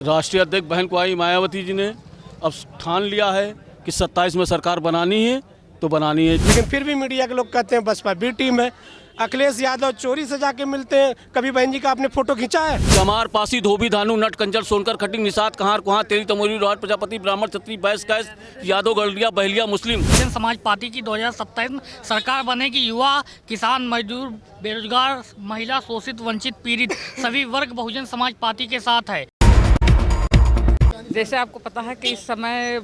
राष्ट्रीय अध्यक्ष बहन कुमारी मायावती जी ने अब ठान लिया है कि 27 में सरकार बनानी है तो बनानी है। लेकिन फिर भी मीडिया के लोग कहते हैं बसपा बी टीम है। अखिलेश यादव चोरी से जाके मिलते हैं। कभी बहन जी का आपने फोटो खींचा है? चमार, पासी, धोबी, धानु, नट, कंजर, सोनकर, खटिंग, निषाद, कहार, कुहार, तेरी, तमोरी, रोहट, प्रजापति, ब्राह्मण, क्षत्रिय, बैस, कैस, यादव, गलरिया, बहलिया, मुस्लिम। बहुजन समाज पार्टी की 2027 में सरकार बनेगी। युवा, किसान, मजदूर, बेरोजगार, महिला, शोषित, वंचित, पीड़ित सभी वर्ग बहुजन समाज पार्टी के साथ है। जैसे आपको पता है कि इस समय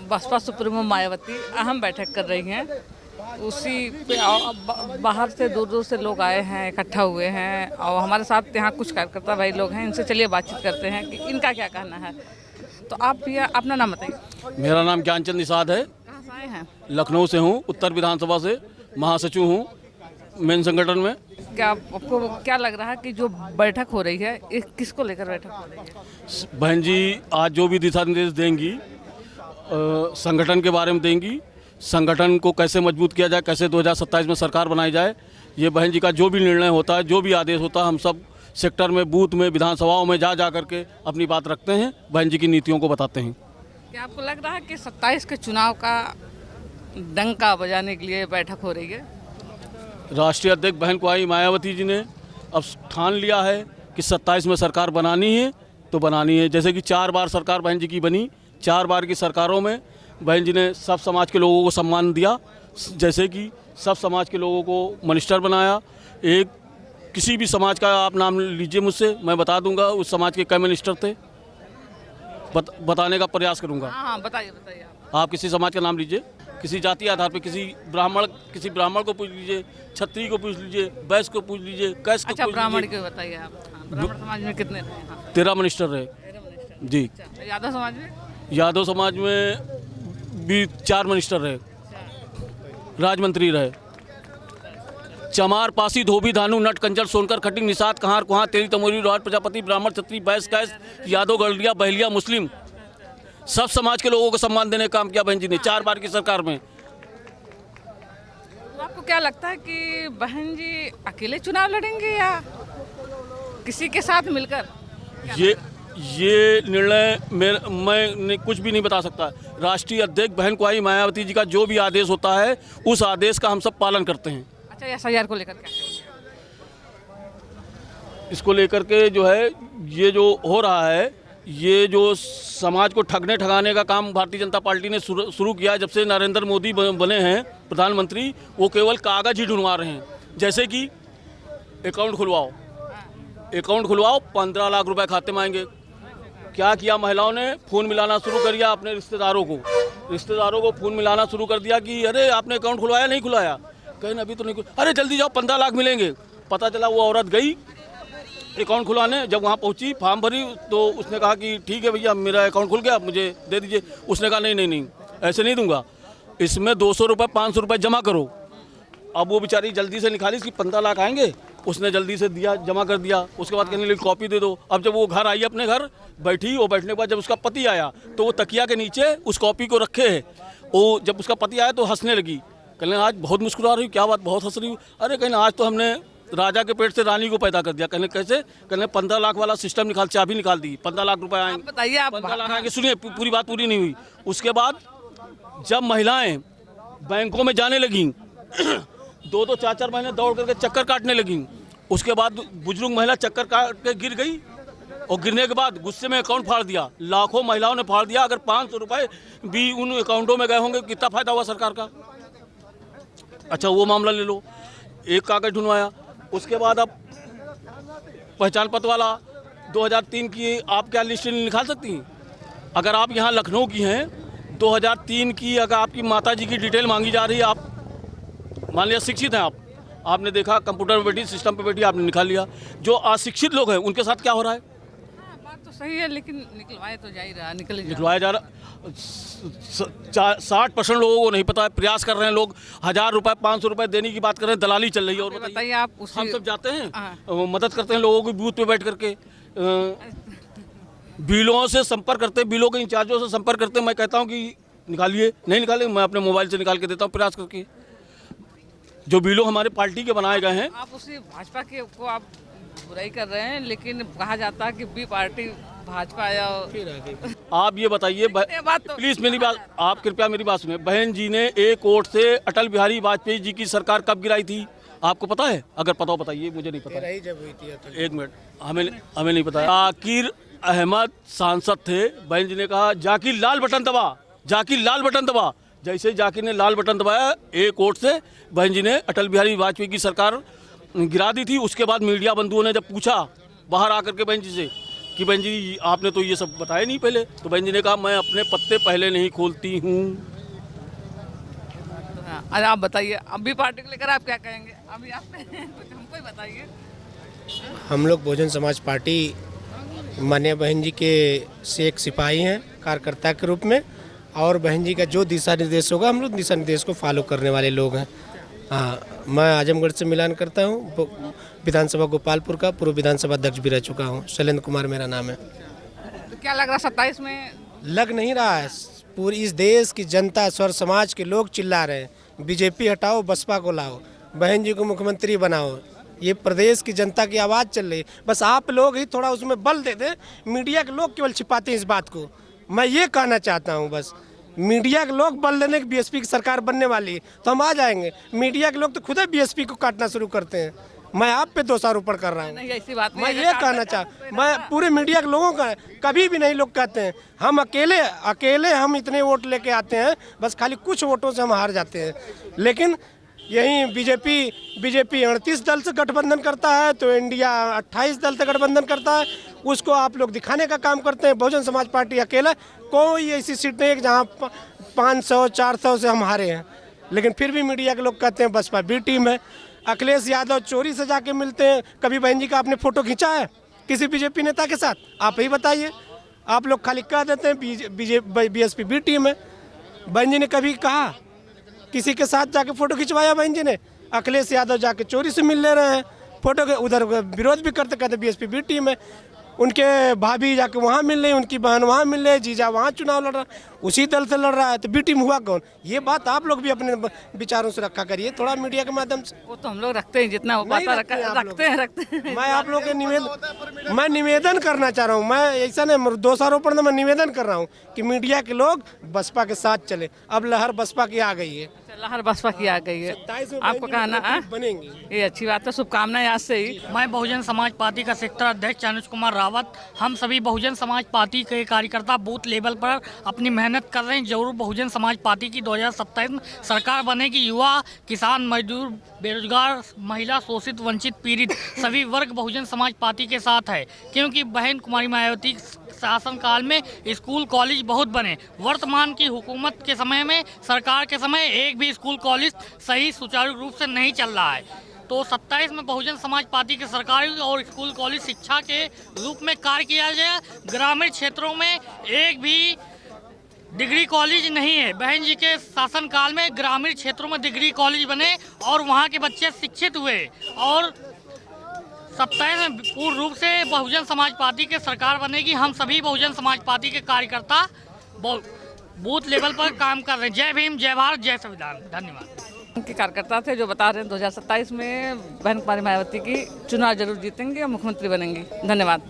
बसपा सुप्रीमो मायावती अहम बैठक कर रही हैं। उसी पे बाहर से दूर दूर से लोग आए हैं, इकट्ठा हुए हैं और हमारे साथ यहाँ कुछ कार्यकर्ता भाई लोग हैं। इनसे चलिए बातचीत करते हैं कि इनका क्या कहना है। तो आप ये अपना नाम बताइए। मेरा नाम ज्ञानचंद निषाद है। कहाँ से आए हैं? लखनऊ से हूँ, उत्तर विधानसभा से महासचिव हूँ मेन संगठन में। क्या आपको क्या लग रहा है कि जो बैठक हो रही है किसको लेकर बैठक हो रही है? बहन जी आज जो भी दिशा निर्देश देंगी संगठन के बारे में देंगी, संगठन को कैसे मजबूत किया जाए, कैसे 2027 में सरकार बनाई जाए, ये बहन जी का जो भी निर्णय होता है, जो भी आदेश होता है, हम सब सेक्टर में, बूथ में, विधानसभाओं में जा करके अपनी बात रखते हैं, बहन जी की नीतियों को बताते हैं। क्या आपको लग रहा है कि 27 के चुनाव का डंका बजाने के लिए बैठक हो रही है? राष्ट्रीय अध्यक्ष बहन कुमारी मायावती जी ने अब ठान लिया है कि 27 में सरकार बनानी है तो बनानी है। जैसे कि 4 बार सरकार बहन जी की बनी, 4 बार की सरकारों में बहन जी ने सब समाज के लोगों को सम्मान दिया। जैसे कि सब समाज के लोगों को मिनिस्टर बनाया। एक किसी भी समाज का आप नाम लीजिए मुझसे, मैं बता दूंगा उस समाज के कई मिनिस्टर थे, बताने का प्रयास करूंगा। हाँ बताइए बताइए। आप किसी समाज का नाम लीजिए, किसी जाति आधार पर, किसी ब्राह्मण को पूछ लीजिए, क्षत्रिय को पूछ लीजिए, बैस को पूछ लीजिए, कैस को पूछ लीजिए। ब्राह्मण को बताइए आप। ब्राह्मण समाज में कितने रहे? हाँ। 13 मिनिस्टर रहे जी। अच्छा, यादव समाज में? यादव समाज में भी 4 मिनिस्टर रहे, राजमंत्री रहे। चमार, पासी, धोबी, धानु, नट, कंजर, सोनकर, खटिंग, निषाद, कहार, कुहार, तेरी, तमोरी, रोहट, प्रजापति, ब्राह्मण, क्षत्रिय, बैस, कैस, यादव, गलरिया, बहलिया, मुस्लिम सब समाज के लोगों को सम्मान देने का काम किया बहन जी ने 4 बार की सरकार में। तो आपको क्या लगता है कि बहन जी अकेले चुनाव लड़ेंगे या किसी के साथ मिलकर? ये निर्णय मैं कुछ भी नहीं बता सकता। राष्ट्रीय अध्यक्ष बहन कुमारी मायावती जी का जो भी आदेश होता है उस आदेश का हम सब पालन करते हैं। अच्छा, एसआईआर को लेकर क्या? इसको लेकर के जो है ये जो हो रहा है, ये जो समाज को ठगने ठगाने का काम भारतीय जनता पार्टी ने शुरू किया है जब से नरेंद्र मोदी बने हैं प्रधानमंत्री, वो केवल कागज ही ढूंढवा रहे हैं। जैसे कि अकाउंट खुलवाओ 15 लाख रुपए खाते में आएंगे। क्या किया महिलाओं ने? फ़ोन मिलाना शुरू कर दिया अपने रिश्तेदारों को फ़ोन मिलाना शुरू कर दिया कि अरे आपने अकाउंट खुलवाया, नहीं खुलवाया? कहीं अभी तो नहीं, अरे जल्दी जाओ 15 लाख मिलेंगे। पता चला वो औरत गई अकाउंट खुलवाने, जब वहाँ पहुँची फॉर्म भरी तो उसने कहा कि ठीक है भैया मेरा अकाउंट खुल गया, मुझे दे दीजिए। उसने कहा नहीं ऐसे नहीं दूंगा, इसमें 200 रुपये 500 रुपये जमा करो। अब वो बेचारी जल्दी से निकाली कि 15 लाख आएंगे, उसने जल्दी से दिया, जमा कर दिया। उसके बाद कहने लगी कॉपी दे दो। अब जब वो घर आई अपने घर बैठी, वो बैठने के बाद जब उसका पति आया तो वो तकिया के नीचे उस कॉपी को रखे है। वो जब उसका पति आया तो हंसने लगी, कहने आज बहुत मुस्कुरा रही हूँ, क्या बात बहुत हंस रही हूँ? अरे कहने आज तो हमने राजा के पेट से रानी को पैदा कर दिया। कहने कैसे? कहने 15 लाख वाला सिस्टम चाबी निकाल दी, 15 लाख रुपए आएंगे। बताइए आप। 15 लाख आएंगे। सुनिए, पूरी बात पूरी नहीं हुई। उसके बाद जब महिलाएं बैंकों में जाने लगी 2-2 4-4 महीने दौड़ करके चक्कर काटने लगी, उसके बाद बुजुर्ग महिला चक्कर काट के गिर गई और गिरने के बाद गुस्से में अकाउंट फाड़ दिया। लाखों महिलाओं ने फाड़ दिया। अगर 500 रुपए भी उन अकाउंटों में गए होंगे, कितना फायदा हुआ सरकार का? अच्छा, वो मामला ले लो। एक कागज ढूंढवाया, उसके बाद अब पहचान पत्र वाला 2003 की आप क्या लिस्ट निकाल सकती हैं? अगर आप यहाँ लखनऊ की हैं, 2003 की अगर आपकी माता जी की डिटेल मांगी जा रही है, आप मान लिया शिक्षित हैं, आपने देखा कंप्यूटर पे बैठी, सिस्टम पे बैठी, आपने निकाल लिया। जो अशिक्षित लोग हैं उनके साथ क्या हो रहा है? बात तो सही है, लेकिन निकलवाया तो जा ही रहा, निकलवाया जा रहा। 60% लोगों को नहीं पता है। प्रयास कर रहे हैं लोग, 1000 रुपये 500 रुपये देने की बात कर रहे हैं, दलाली चल रही है। और बताइए आप। हम सब जाते हैं, मदद करते हैं लोगों की, बूथ पे बैठ करके बिलों से संपर्क करते हैं, बिलों के इंचार्जों से संपर्क करते हैं। मैं कहता हूँ कि निकालिए, नहीं निकाले, मैं अपने मोबाइल से निकाल के देता हूँ प्रयास करके। जो बिलों हमारे पार्टी के बनाए गए हैं, आप उसी भाजपा के को आप बुराई कर रहे हैं, लेकिन कहा जाता है कि बी पार्टी भाजपा आया आप ये बताइए बात तो प्लीज मेरी बात, आप कृपया मेरी बात सुनिए। बहन जी ने एक वोट से अटल बिहारी वाजपेयी जी की सरकार कब गिराई थी, आपको पता है? अगर पता हो बताइए, मुझे नहीं पता। जब हुई थी एक मिनट, हमें नहीं पता। जाकिर अहमद सांसद थे, बहन जी ने कहा जाकिर लाल बटन दबा, जाकिर लाल बटन दबा। जैसे जाकिर ने लाल बटन दबाया, एक वोट से बहन जी ने अटल बिहारी वाजपेयी की सरकार गिरा दी थी। उसके बाद मीडिया बंधुओं ने जब पूछा बाहर आकर के बहन जी से कि बहन जी आपने तो ये सब बताया नहीं पहले, तो बहन जी ने कहा मैं अपने पत्ते पहले नहीं खोलती हूँ। अरे आप बताइए, अभी पार्टी को लेकर आप क्या कहेंगे? अभी आप कुछ हमको ही बताइए। हम लोग बहुजन समाज पार्टी माननीय बहन जी के से एक सिपाही हैं कार्यकर्ता के रूप में, और बहन जी का जो दिशा निर्देश होगा हम लोग दिशा निर्देश को फॉलो करने वाले लोग हैं। हाँ, मैं आजमगढ़ से मिलान करता हूँ, विधानसभा गोपालपुर का पूर्व विधानसभा अध्यक्ष भी रह चुका हूँ। शैलेंद्र कुमार मेरा नाम है। तो क्या लग रहा 27 में? लग नहीं रहा है, पूरी इस देश की जनता, स्वर समाज के लोग चिल्ला रहे हैं बीजेपी हटाओ, बसपा को लाओ, बहन जी को मुख्यमंत्री बनाओ। ये प्रदेश की जनता की आवाज़ चल रही है। बस आप लोग ही थोड़ा उसमें बल दे दें, मीडिया के लोग केवल छिपाते हैं इस बात को। मैं ये कहना चाहता हूँ, बस मीडिया के लोग बल देने की बीएसपी की सरकार बनने वाली है तो हम आ जाएंगे। मीडिया के लोग तो खुद ही बीएसपी को काटना शुरू करते हैं। मैं आप पे दोषारोपण कर रहा हूँ। नहीं, ऐसी बात नहीं मैं है। ये कहना मैं पूरे मीडिया के लोगों का कभी भी नहीं लोग कहते हैं हम अकेले हम इतने वोट लेके आते हैं, बस खाली कुछ वोटों से हम हार जाते हैं। लेकिन यहीं बीजेपी 38 दल से गठबंधन करता है तो इंडिया 28 दल से गठबंधन करता है, उसको आप लोग दिखाने का काम करते हैं। बहुजन समाज पार्टी अकेला, कोई ऐसी सीट नहीं है जहाँ 500-400 से हम हारे हैं, लेकिन फिर भी मीडिया के लोग कहते हैं बसपा बी टीम है। अखिलेश यादव चोरी से जाके मिलते हैं, कभी बहन जी का आपने फोटो खींचा है किसी बीजेपी नेता के साथ? आप ही बताइए। आप लोग खाली कह देते हैं बीएसपी बी टीम है। बहन जी ने कभी कहा किसी के साथ जाके फोटो खिंचवाया बहन जी ने? अखिलेश यादव जाके चोरी से मिल ले रहे हैं फोटो के, उधर विरोध भी करते कहते बीएसपी बी टीम है। उनके भाभी जाके वहाँ मिल रही, उनकी बहन वहाँ मिल रही, जीजा वहाँ चुनाव लड़ रहा, उसी दल से लड़ रहा है, तो बी टीम हुआ कौन? ये बात आप लोग भी अपने विचारों से रखा करिए थोड़ा मीडिया के माध्यम से। वो तो हम लोग रखते हैं, जितना हो पाता रखते हैं। मैं आप लोग के निवेदन करना चाह रहा हूँ। मैं ऐसा नहीं दोषारोपण में, मैं निवेदन कर रहा हूँ कि मीडिया के लोग बसपा के साथ चले। अब लहर बसपा की आ गई है, लहर बसपा की आ गई है। आपको कहना बनेंगी, ये अच्छी बात है, शुभकामनाएं आज से ही। मैं बहुजन समाज पार्टी का सेक्टर अध्यक्ष अनुज कुमार रावत, हम सभी बहुजन समाज पार्टी के कार्यकर्ता बूथ लेवल पर अपनी मेहनत कर रहे हैं। जरूर बहुजन समाज पार्टी की 2027 में सरकार बनेगी। युवा, किसान, मजदूर, बेरोजगार, महिला, शोषित, वंचित, पीड़ित सभी वर्ग बहुजन समाज पार्टी के साथ है, क्योंकि बहन कुमारी मायावती शासनकाल में स्कूल कॉलेज बहुत बने। वर्तमान की हुकूमत के समय में, सरकार के समय एक भी स्कूल कॉलेज सही सुचारू रूप से नहीं चल रहा है। तो 27 में बहुजन समाज पार्टी के सरकारी और स्कूल कॉलेज शिक्षा के रूप में कार्य किया जाए। ग्रामीण क्षेत्रों में एक भी डिग्री कॉलेज नहीं है। बहन जी के शासनकाल में ग्रामीण क्षेत्रों में डिग्री कॉलेज बने और वहाँ के बच्चे शिक्षित हुए। और 27 में पूर्ण रूप से बहुजन समाज पार्टी के सरकार बनेगी। हम सभी बहुजन समाज पार्टी के कार्यकर्ता बूथ लेवल पर काम कर रहे हैं। जय भीम, जय भारत, जय संविधान। धन्यवाद। के कार्यकर्ता थे जो बता रहे हैं 2027 में बहन कुमारी मायावती की चुनाव जरूर जीतेंगे और मुख्यमंत्री बनेंगी। धन्यवाद।